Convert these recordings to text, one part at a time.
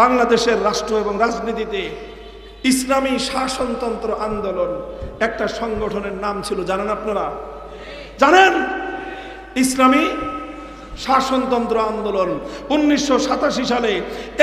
বাংলাদেশের রাষ্ট্র এবং রাজনীতিতে ইসলামী শাসনতন্ত্র আন্দোলন একটা সংগঠনের নাম ছিল, জানেন আপনারা? জানেন? ইসলামী শাসনতন্ত্র আন্দোলন 1987 সালে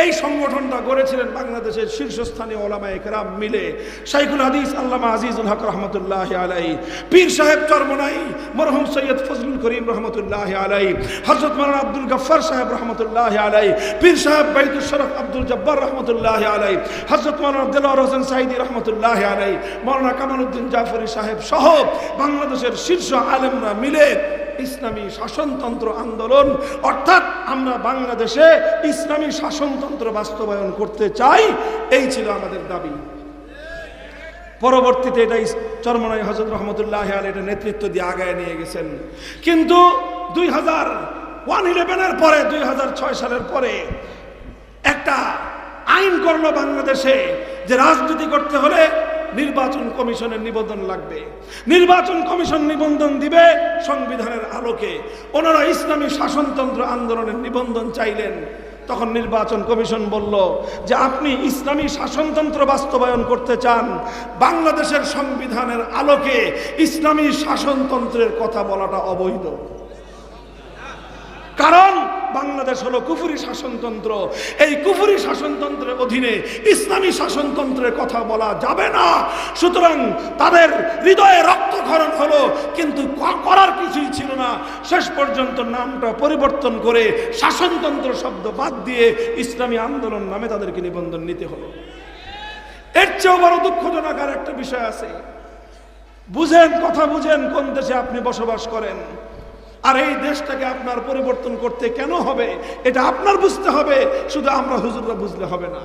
এই সংগঠনটা গড়েছিলেন বাংলাদেশের শীর্ষস্থানীয় ওলামায়ে কেরাম মিলে। শাইখুল হাদিস আল্লামা আজিজুল হক রহমতুল্লাহি আলাইহি, পীর সাহেব চরমনাই মরহুম সৈয়দ ফজলুল করিম রহমতুল্লাহি আলাইহি, হযরত মাওলানা আব্দুল গফফার সাহেব রহমতুল্লাহি আলাইহি, পীর সাহেব বাইতুল শরফ আব্দুল জব্বার রহমতুল্লাহি আলাইহি, হযরত মাওলানা দিলওয়ার হোসেন সাঈদী রহমতুল্লাহি আলাইহি, মাওলানা কামালউদ্দিন জাফরি সাহেব সহ বাংলাদেশের শীর্ষ আলেমরা মিলে ইসলামী শাসনতন্ত্র আন্দোলন, অর্থাৎ আমরা বাংলাদেশে ইসলামী শাসনতন্ত্র বাস্তবায়ন করতে চাই, এই ছিল আমাদের দাবি। পরবর্তীতে এটা চরমনাই হযরত রহমতুল্লাহি আলাইহি এটা নেতৃত্ব দিয়ে আগায় নিয়ে গেছেন। কিন্তু 2011 পরে 2006 সালের পরে একটা আইন করলো বাংলাদেশে যে রাজনীতি করতে হলে নির্বাচন কমিশনের নিবন্ধন লাগবে। নির্বাচন কমিশন নিবন্ধন দিবে সংবিধানের আলোকে। ওনারা ইসলামী শাসনতন্ত্র আন্দোলনের নিবন্ধন চাইলেন। তখন নির্বাচন কমিশন বলল যে আপনি ইসলামী শাসনতন্ত্র বাস্তবায়ন করতে চান, বাংলাদেশের সংবিধানের আলোকে ইসলামী শাসনতন্ত্রের কথা বলাটা অবৈধ। কারণ বাংলাদেশ হলো কুফরি শাসনতন্ত্র, এই কুফরি শাসনতন্ত্রের অধীনে ইসলামী শাসনতন্ত্রের কথা বলা যাবে না। সুতরাং তাদের হৃদয়ে রক্তক্ষরণ হলো, কিন্তু করার কিছুই ছিল না। শেষ পর্যন্ত নামটা পরিবর্তন করে শাসনতন্ত্র শব্দ বাদ দিয়ে ইসলামী আন্দোলন নামে তাদেরকে নিবন্ধন নিতে হলো। এর চেয়েও বড় দুঃখজনক আর একটা বিষয় আছে। বুঝেন, কথা বুঝেন কোন দেশে আপনি বসবাস করেন, আর এই দেশটাকে আপনার পরিবর্তন করতে কেন হবে এটা আপনার বুঝতে হবে, শুধু আমরা হুজুররা বুঝলে হবে না।